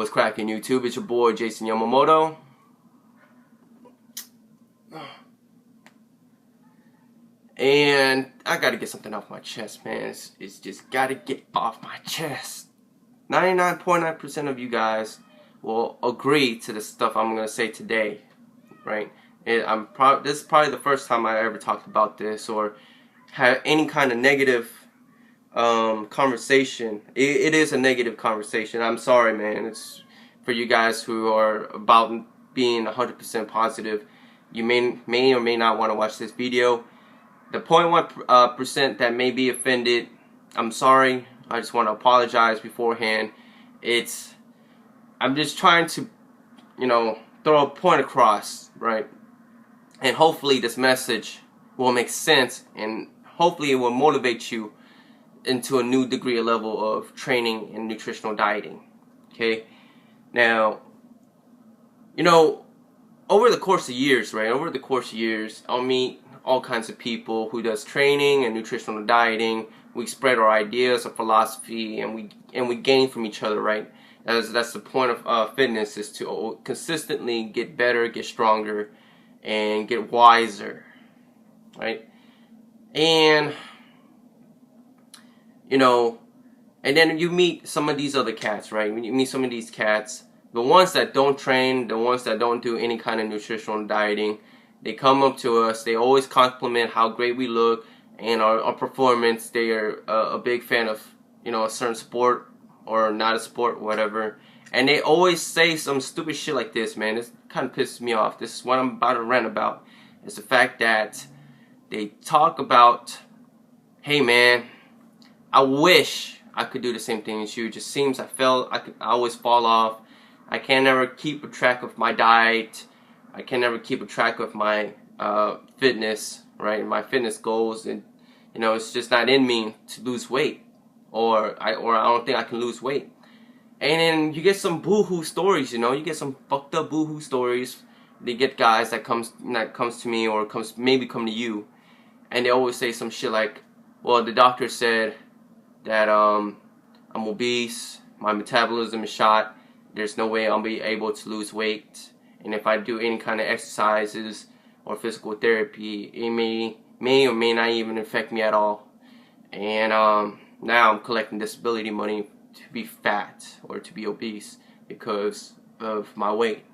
What's cracking, YouTube? It's your boy Jason Yamamoto. And I gotta get something off my chest, man. It's just gotta get off my chest. 99.9% of you guys will agree to the stuff I'm gonna say today, right? This is probably the first time I ever talked about this or had any kind of negative conversation. It is a negative conversation. I'm sorry, man. It's for you guys who are about being 100% positive. You may or may not want to watch this video. The 0.1% that may be offended, I'm sorry. I just want to apologize beforehand. I'm just trying to, throw a point across, right? And hopefully this message will make sense, and hopefully it will motivate you into a new degree or level of training and nutritional dieting. Okay? Now, over the course of years, right? Over the course of years, I'll meet all kinds of people who does training and nutritional dieting. We spread our ideas of philosophy, and we gain from each other, right? That's the point of fitness, is to consistently get better, get stronger, and get wiser, right? And and then you meet some of these other cats, right? When you meet some of these cats, the ones that don't train, the ones that don't do any kind of nutritional dieting, they come up to us. They always compliment how great we look and our performance. They are a big fan of a certain sport or not a sport, whatever. And they always say some stupid shit like this, man. This kind of pisses me off. This is what I'm about to rant about. It's the fact that they talk about, hey man, I wish I could do the same thing as you. It just seems I always fall off. I can never keep a track of my diet. I can never keep a track of my fitness, right? My fitness goals, and it's just not in me to lose weight, or I don't think I can lose weight. And then you get some boohoo stories, you get some fucked up boohoo stories. They get guys that comes to me or come to you, and they always say some shit like, well, the doctor said that I'm obese, my metabolism is shot, there's no way I'll be able to lose weight, and if I do any kind of exercises or physical therapy, it may or may not even affect me at all. And now I'm collecting disability money to be fat or to be obese because of my weight,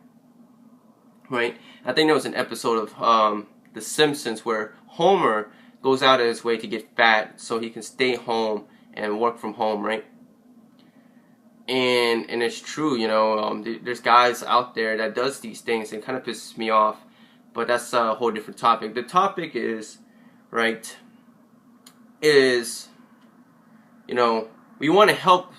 right? I think there was an episode of The Simpsons where Homer goes out of his way to get fat so he can stay home and work from home, right? And it's true, there's guys out there that does these things, and it kind of pisses me off, but that's a whole different topic. The topic is, right, we want to help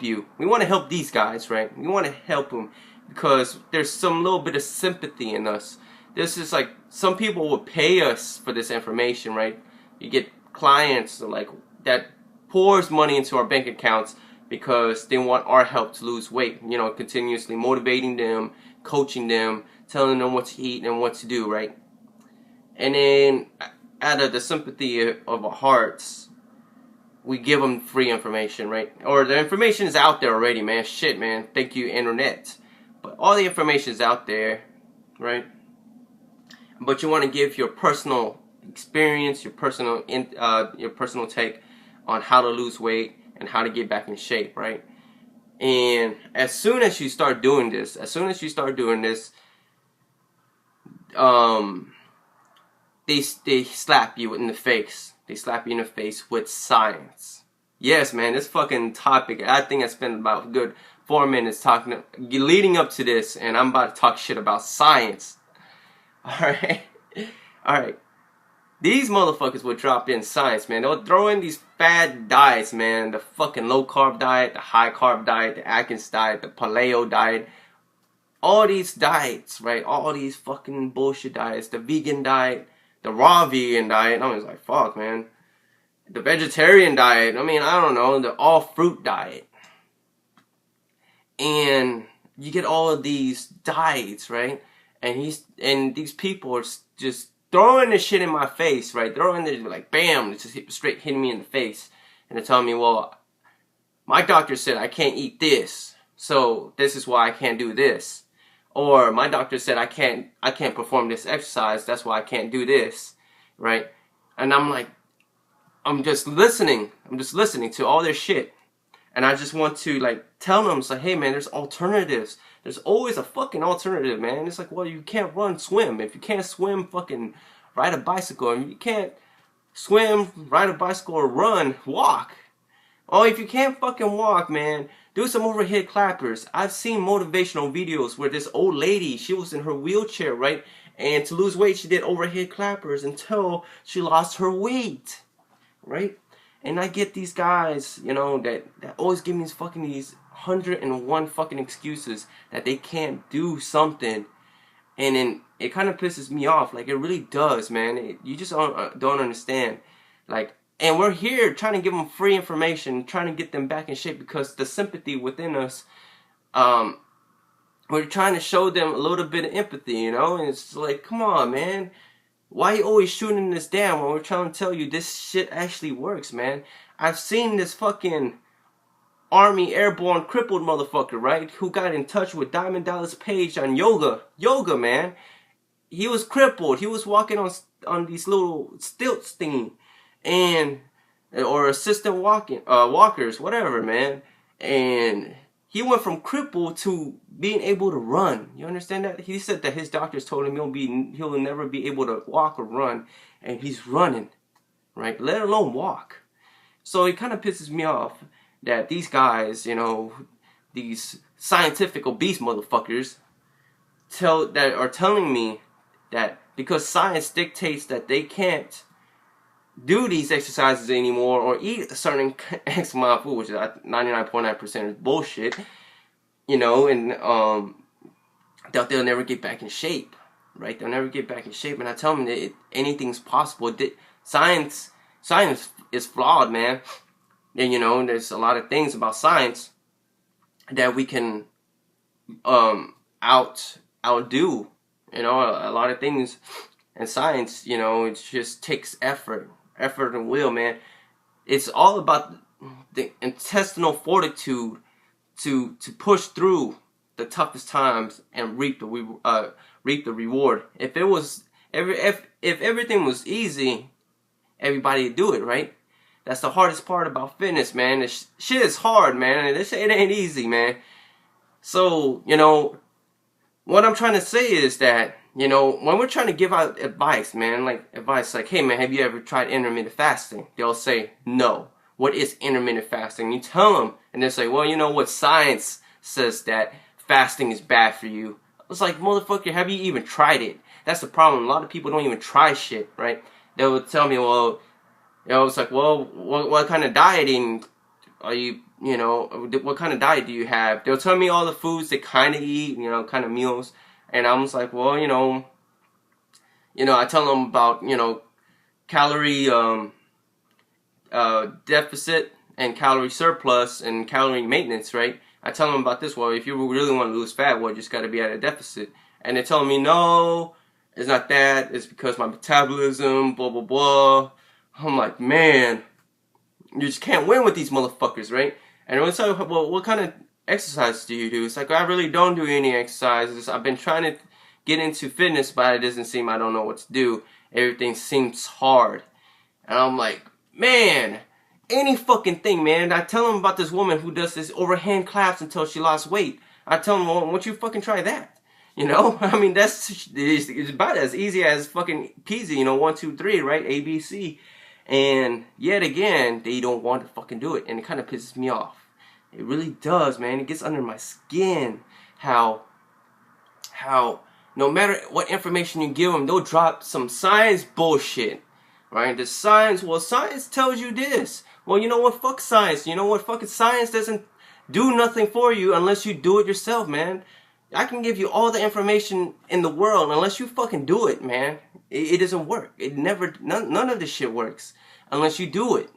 you. We want to help these guys, right? We want to help them because there's some little bit of sympathy in us. This is like, some people will pay us for this information, right? You get clients like that pours money into our bank accounts because they want our help to lose weight, continuously motivating them, coaching them, telling them what to eat and what to do, right? And then out of the sympathy of our hearts, we give them free information, right? Or the information is out there already, man. Shit, man. Thank you, internet. But all the information is out there, right? But you want to give your personal experience, your personal take on how to lose weight and how to get back in shape, right? And as soon as you start doing this, they slap you in the face. They slap you in the face with science. Yes, man, this fucking topic, I think I spent about a good 4 minutes leading up to this, and I'm about to talk shit about science. Alright? Alright. These motherfuckers will drop in science, man. They'll throw in these fad diets, man. The fucking low-carb diet, the high-carb diet, the Atkins diet, the paleo diet. All these diets, right? All these fucking bullshit diets. The vegan diet, the raw vegan diet. I was like, fuck, man. The vegetarian diet. I don't know. The all-fruit diet. And you get all of these diets, right? And these people are just throwing this shit in my face, right? Throwing this, like, bam, it's just straight hitting me in the face. And they're telling me, well, my doctor said I can't eat this, so this is why I can't do this. Or my doctor said I can't perform this exercise, that's why I can't do this, right? And I'm like, I'm just listening to all their shit. And I just want to like tell them, it's like, hey man, there's alternatives. There's always a fucking alternative, man. It's like, well, you can't run, swim. If you can't swim, fucking ride a bicycle. If you can't swim, ride a bicycle, or run, walk. Oh, if you can't fucking walk, man, do some overhead clappers. I've seen motivational videos where this old lady, she was in her wheelchair, right? And to lose weight, she did overhead clappers until she lost her weight, right? And I get these guys, you know, that always give me these 101 fucking excuses that they can't do something. And then it kind of pisses me off. Like, it really does, man. You just don't understand. Like, and we're here trying to give them free information, trying to get them back in shape because the sympathy within us, we're trying to show them a little bit of empathy, you know? And it's like, come on, man. Why are you always shooting this down when we're trying to tell you this shit actually works, man? I've seen this fucking Army airborne crippled motherfucker, right? Who got in touch with Diamond Dallas Page on yoga. Yoga, man. He was crippled. He was walking on these little stilts thingy. Or assistant walkers, whatever, man. And he went from crippled to being able to run. You understand that? He said that his doctors told him he'll never be able to walk or run, and he's running, right? Let alone walk. So it kind of pisses me off that these guys, you know, these scientific obese motherfuckers, are telling me that because science dictates that they can't do these exercises anymore or eat a certain X amount of food, which is 99.9% is bullshit, you know, and that they'll never get back in shape, right? They'll never get back in shape. And I tell them that anything's possible. Science is flawed, man. And, you know, there's a lot of things about science that we can outdo. You know, a lot of things in science, you know, it just takes effort and will, man. It's all about the intestinal fortitude to push through the toughest times and reap the reward. If everything was easy, everybody would do it, right? That's the hardest part about fitness, man. This shit is hard, man. This shit ain't easy, man. So, you know, what I'm trying to say is that, you know, when we're trying to give out advice, man, like, hey, man, have you ever tried intermittent fasting? They'll say, no. What is intermittent fasting? You tell them, and they'll say, well, you know what, science says that fasting is bad for you. It's like, motherfucker, have you even tried it? That's the problem. A lot of people don't even try shit, right? They will tell me, well, you know, it's like, well, what kind of dieting are you, you know, what kind of diet do you have? They'll tell me all the foods they kind of eat, you know, kind of meals. And I'm just like, well, you know, I tell them about, you know, calorie deficit and calorie surplus and calorie maintenance, right? I tell them about this. Well, if you really want to lose fat, well, you just got to be at a deficit. And they tell me, no, it's not that. It's because my metabolism, blah, blah, blah. I'm like, man, you just can't win with these motherfuckers, right? And when I tell you, well, what kind of exercise do you do? It's like, I really don't do any exercises. I've been trying to get into fitness, but it doesn't seem, I don't know what to do. Everything seems hard. And I'm like, man, any fucking thing, man. I tell them about this woman who does this overhand claps until she lost weight. I tell them, well, why don't you fucking try that? You know, I mean, it's about as easy as fucking peasy, you know, 1, 2, 3, right? A, B, C. And yet again, they don't want to fucking do it. And it kind of pisses me off. It really does, man. It gets under my skin how no matter what information you give them, they'll drop some science bullshit, right? The science, well, science tells you this. Well, you know what? Fuck science. You know what? Fucking science doesn't do nothing for you unless you do it yourself, man. I can give you all the information in the world unless you fucking do it, man. It doesn't work. None of this shit works unless you do it,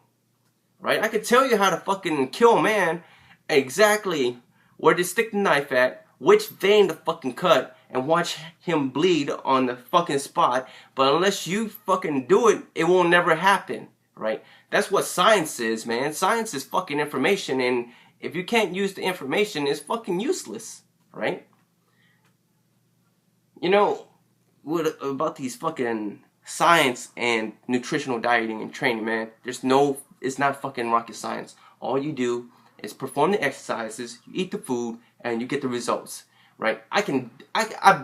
right? I could tell you how to fucking kill a man, exactly where to stick the knife at, which vein to fucking cut, and watch him bleed on the fucking spot. But unless you fucking do it, it will never happen, right? That's what science is, man. Science is fucking information, and If you can't use the information, it's fucking useless, right? You know, what about these fucking science and nutritional dieting and training, man? It's not fucking rocket science. All you do is perform the exercises, you eat the food, and you get the results, right? I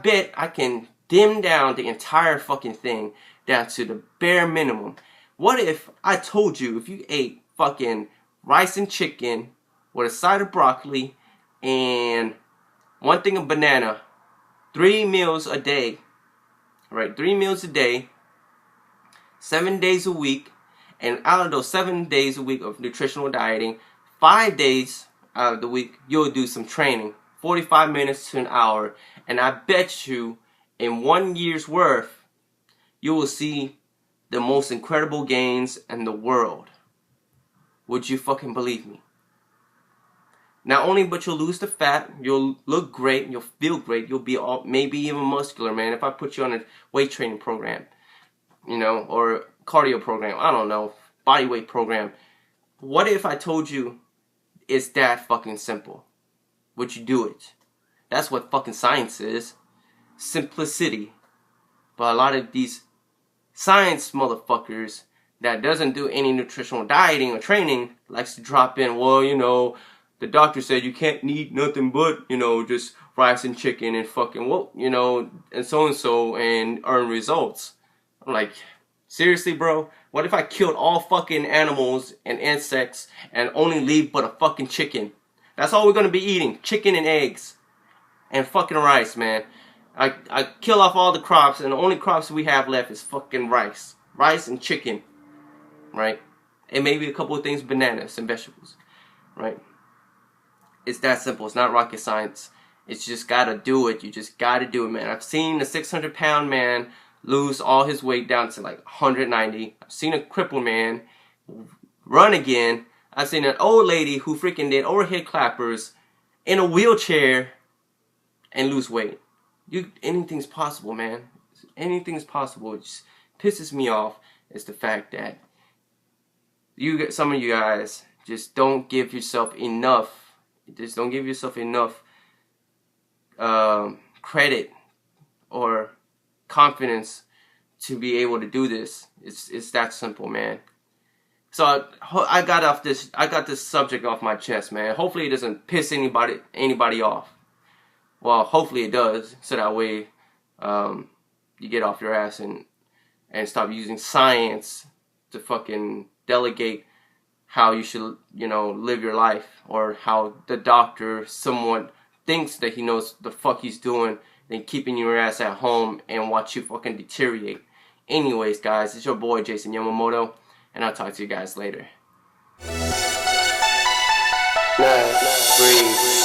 bet I can dim down the entire fucking thing down to the bare minimum. What if I told you if you ate fucking rice and chicken with a side of broccoli and one thing of banana, 3 meals a day, right? 3 meals a day, 7 days a week, and out of those 7 days a week of nutritional dieting, 5 days out of the week you'll do some training, 45 minutes to an hour, and I bet you in 1 year's worth you will see the most incredible gains in the world. Would you fucking believe me? Not only but you'll lose the fat, you'll look great, you'll feel great, you'll be all, maybe even muscular, man. If I put you on a weight training program, you know, or cardio program, I don't know, body weight program. What if I told you it's that fucking simple? Would you do it? That's what fucking science is. Simplicity. But a lot of these science motherfuckers that doesn't do any nutritional dieting or training likes to drop in, well, you know, the doctor said you can't eat nothing but, you know, just rice and chicken and fucking, well, you know, and so and earn results. I'm like, seriously, bro? What if I killed all fucking animals and insects and only leave but a fucking chicken? That's all we're gonna be eating. Chicken and eggs. And fucking rice, man. I kill off all the crops and the only crops we have left is fucking rice. Rice and chicken. Right? And maybe a couple of things, bananas and vegetables. Right? It's that simple. It's not rocket science. It's just gotta do it. You just gotta do it, man. I've seen a 600-pound man lose all his weight down to like 190. I've seen a crippled man run again. I've seen an old lady who freaking did overhead clappers in a wheelchair and lose weight. Anything's possible, man. Anything's possible. It just pisses me off is the fact that some of you guys just don't give yourself enough. Just don't give yourself enough credit or confidence to be able to do this. It's that simple, man. So I got this subject off my chest, man. Hopefully it doesn't piss anybody off. Well, hopefully it does, so that way you get off your ass and stop using science to fucking delegate how you should, you know, live your life, or how the doctor somewhat thinks that he knows the fuck he's doing, and keeping your ass at home and watch you fucking deteriorate. Anyways, guys, it's your boy Jason Yamamoto, and I'll talk to you guys later. 9, 3